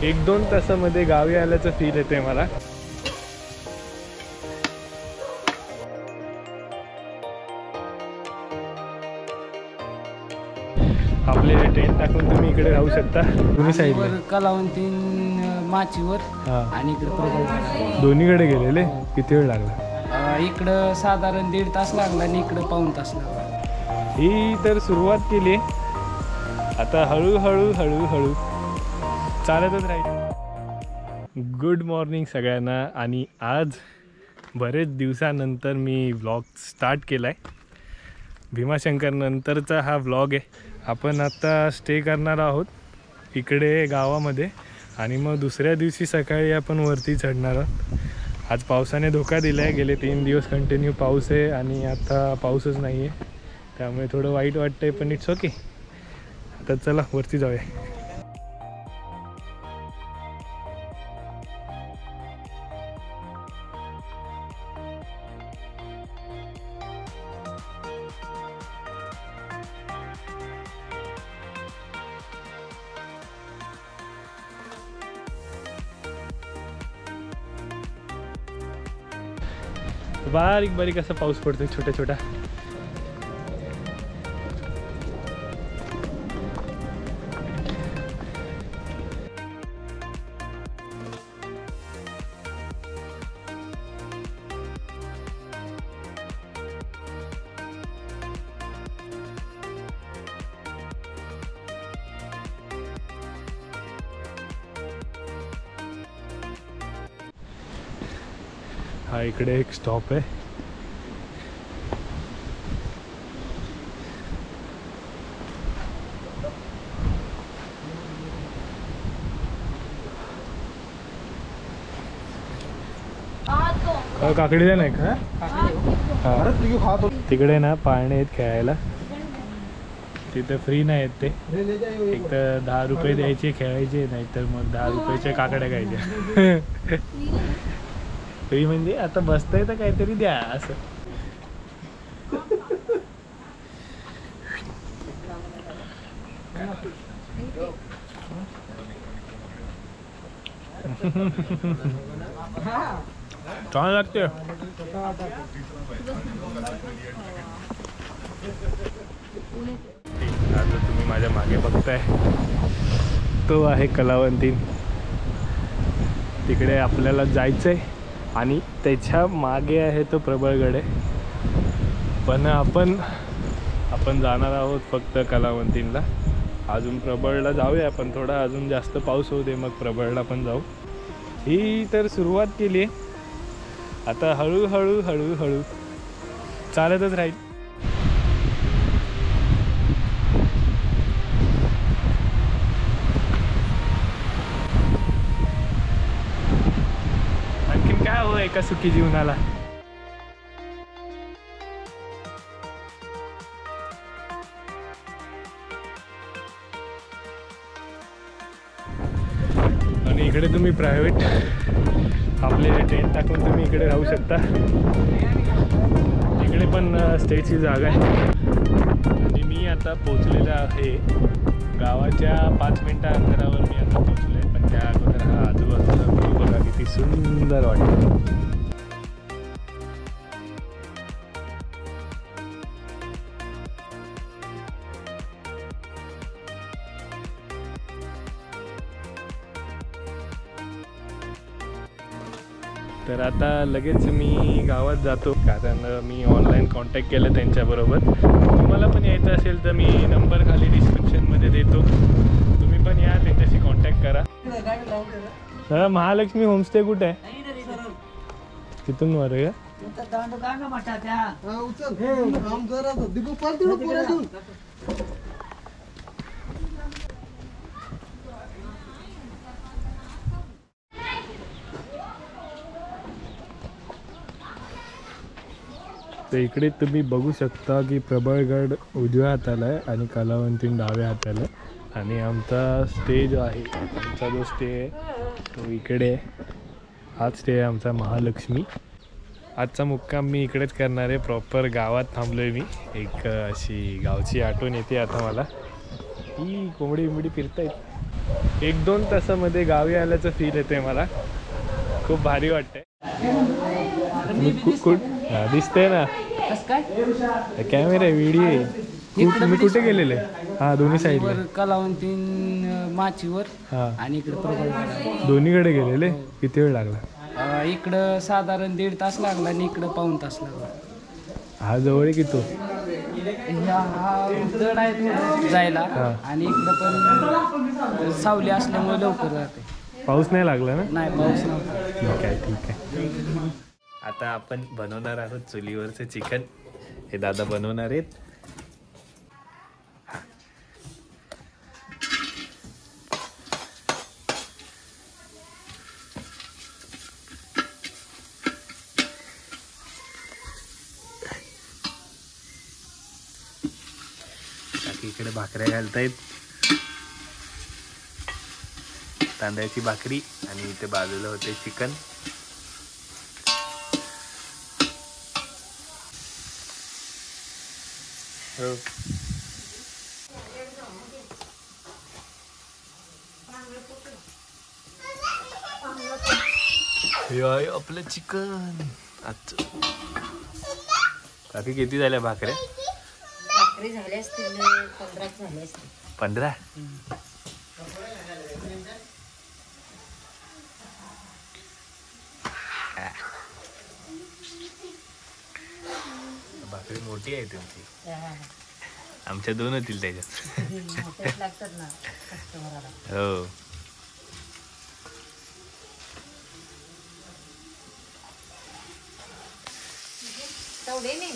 1-2 तासामध्ये गावी आल्याचं फील येते मला। आपले टेंट टाकून तुम्ही इकडे राहू शकता। दोन्ही साईडला कलावंतीन माचीवर आणि इकडे प्रबळ दोन्हीकडे गेलेले। किती वेळ लागला? इकडं साधारण 1.5 तास लागला आणि इकडं पाऊण तास लागला। ही तर सुरुवात केली, आता हळूहळू हळूहळू चालतच राहील। गुड मॉर्निंग सगळ्यांना। आणि आज बरेच दिवसानंतर मी व्लॉग स्टार्ट केला आहे। भीमाशंकर नंतरचा हा व्लॉग आहे। आपण आता स्टे करणार आहोत इकडे गावामध्ये आणि मग दुसऱ्या दिवशी सकाळी आपण वरती चढणार आहोत। आज पावसाने धोका दिला आहे। गेले 3 दिवस कंटिन्यू पाऊस आहे आणि आता पाऊसच नाही आहे, त्यामुळे थोडं वाईट वाटतंय, पण इट्स ओके। आता चला वरती जाऊया। बारीक बारीक असा पाऊस पडतोय, छोटा छोटा। हा इकडे एक स्टॉप आहे। काकडी नाही का? तिकडे ना पाळणे आहेत खेळायला, तिथे फ्री नाही आहेत ते। एक तर 10 रुपये द्यायचे खेळायचे, नाहीतर मग 10 रुपयाच्या काकड्या खायच्या। फ्री म्हणजे आता बसताय तर काहीतरी द्या असं। छान लागते। आता तुम्ही माझ्या मागे बघताय तो आहे कलावंतीन। तिकडे आपल्याला जायचंय आणि त्याच्या मागे आहे तो प्रबळगड आहे। पण आपण जाणार आहोत फक्त कलावंतीनला। अजून प्रबळला जाऊया, पण थोडा अजून जास्त पाऊस होऊ दे, मग प्रबळला पण जाऊ। ही तर सुरुवात केली आहे, आता हळूहळू हळूहळू चालतच राहील। आणखीन काय हो एका सुखी जीवनाला। आणि इकडे तुम्ही प्रायव्हेट आपले टेंट टाकून तुम्ही इकडे राहू शकता। इकडे पण स्टेची जागा आहे। आणि मी आता पोचलेलो आहे गावाच्या 5 मिनिटा अंतरावर मी आता पोचलो आहे। पण त्या अगोदर हा आजूबाजूचा व्ह्यू बघा किती सुंदर वाटतो। तर आता लगेच मी गावात जातो, कारण मी ऑनलाईन कॉन्टॅक्ट केलं त्यांच्याबरोबर। तुम्हाला पण यायचं असेल तर मी नंबर खाली डिस्क्रिप्शनमध्ये देतो, तुम्ही पण या, त्यांच्याशी कॉन्टॅक्ट करा। महालक्ष्मी होमस्टे कुठे आहे? तिथून वर आहे का? तर इकडे तुम्ही बघू शकता की प्रबळगड उजव्या हाताला आहे आणि कलावंतीन डाव्या हाताला आहे। आणि आमचा स्टे जो आहे, आमचा जो स्टे आहे तो इकडे आहे। हाच स्टे आहे आमचा महालक्ष्मी। आजचा मुक्काम मी इकडेच करणार आहे, प्रॉपर गावात थांबलो आहे मी। एक अशी गावची आठवण येते आता मला। ही कोंबडी बिंबडी फिरतायत। 1-2 तासामध्ये गावी आल्याचं फील येते मला. खूप भारी वाटतंय. दिसतंय ना कॅमेरा व्हिडिओ. तुम्ही कुठे गेलेले? हा दोन्ही साईडला कलावंतीन माचीवर हा आणि इकडे प्रबळ दोन्हीकडे गेलेले. किती वेळ लागला? इकडं साधारण 1.5 तास लागला आणि इकडं 1.25 तास लागला. हा जवळ की तो हा जड आहे थोडं जायला आणि इकडं पण सावली असल्यामुळे लवकर जाते. पाऊस नाही लागला ना? नाही पाऊस नव्हता. ठीक आहे ठीक आहे. आता आपण बनवणार आहोत चुलीवरचं चिकन. हे दादा बनवणार आहेत. इकडे भाकऱ्या घालतायत. तांदळाची भाकरी आणि इथे बाजूला होते चिकन. हो हे आपलं चिकन. अच्छा काकी किती झाल्या भाकऱ्या? भाकरी झाले असतील 15 झाले असतील. 15. भाकरी मोठी आहे तुमची. आमच्या 2 होतील त्याच्यात. लागतात ना कस्टमरला. हो तेवढे नाही.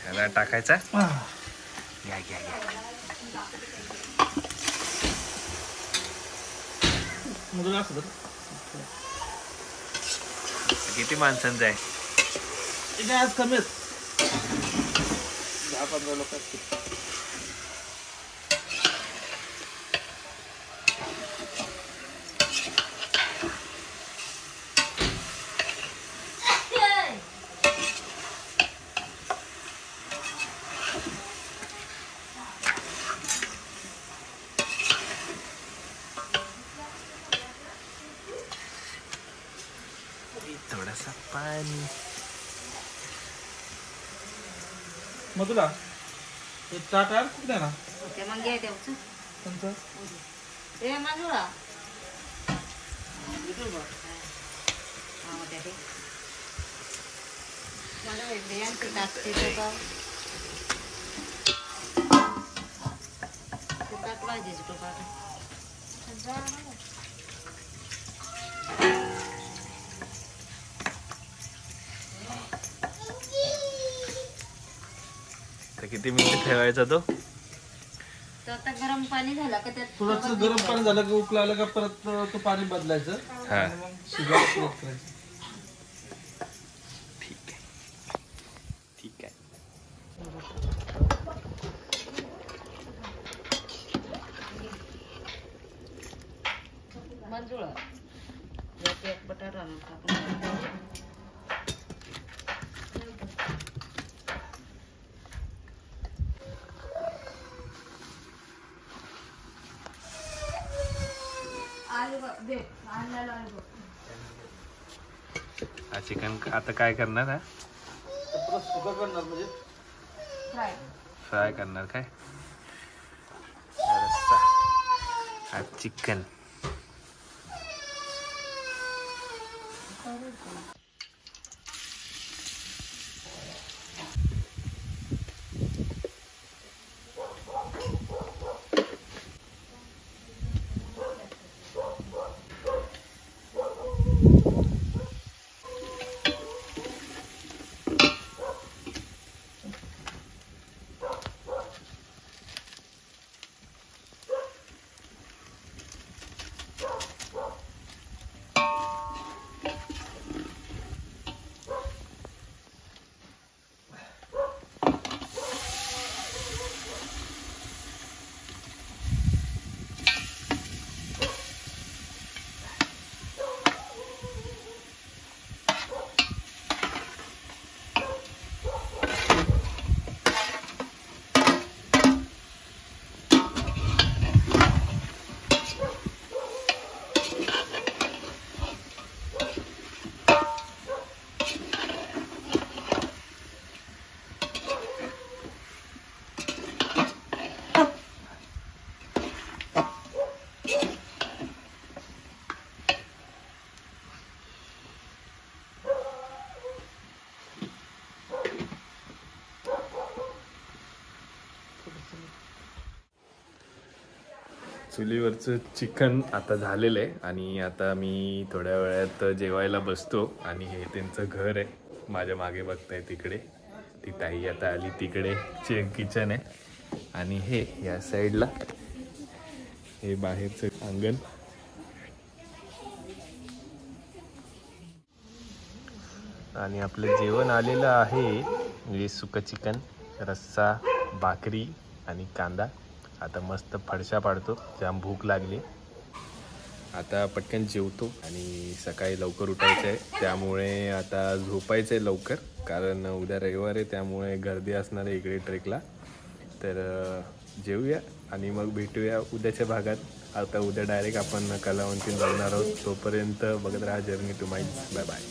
ह्याला टाकायचा. घ्या घ्या घ्या. किती माणसांचं आहे? आज कमी 10-15 लोक असतील. थोडासा पाणी. मधुरा ते चाट आहे खूप द्या ना. ते मग घ्या देऊचं. तुमचं ते मांजुळा. हा ते मला वेगळे आणखी टाकते तो टाक भाजीचं टोपाट. किती मिनिटं ठेवायचा तो? तर आता गरम पाणी झालं का त्यात थोडंसं गरम पाणी झालं का उकळालं का परत तो पाणी बदलायचं आणि मग शिजायला सुरुवात करायची. ठीक आहे ठीक आहे. मंजुळा यात एक बटाटा आणून टाकून हा चिकन आता काय करणार हा? परत सुका करणार म्हणजे फ्राय करणार काय? रस्सा हा चिकन. चुलीवरचं चिकन आता झालेलं आहे आणि आता मी थोड्या वेळात जेवायला बसतो. आणि हे त्यांचं घर आहे, माझ्या मागे बघताय तिकडे ती ताई आता आली, तिकडे किचन आहे आणि हे या साईडला हे बाहेरचं अंगण. आणि आपलं जेवण आलेलं आहे, म्हणजे सुकं चिकन, रस्सा, भाकरी आणि कांदा. आता मस्त फडशा पाडतो, जाम भूक लागली. आता पटकन जेवतो आणि सकाळी लवकर उठायचं आहे, त्यामुळे आता झोपायचं आहे लवकर, कारण उद्या रविवार आहे, त्यामुळे गर्दी असणार आहे इकडे ट्रेकला. तर जेवूया आणि मग भेटूया उद्याच्या भागात. आता उद्या डायरेक्ट आपण कलावंतीन बघणार आहोत. तोपर्यंत बघत राहा journey to minds. Bye bye.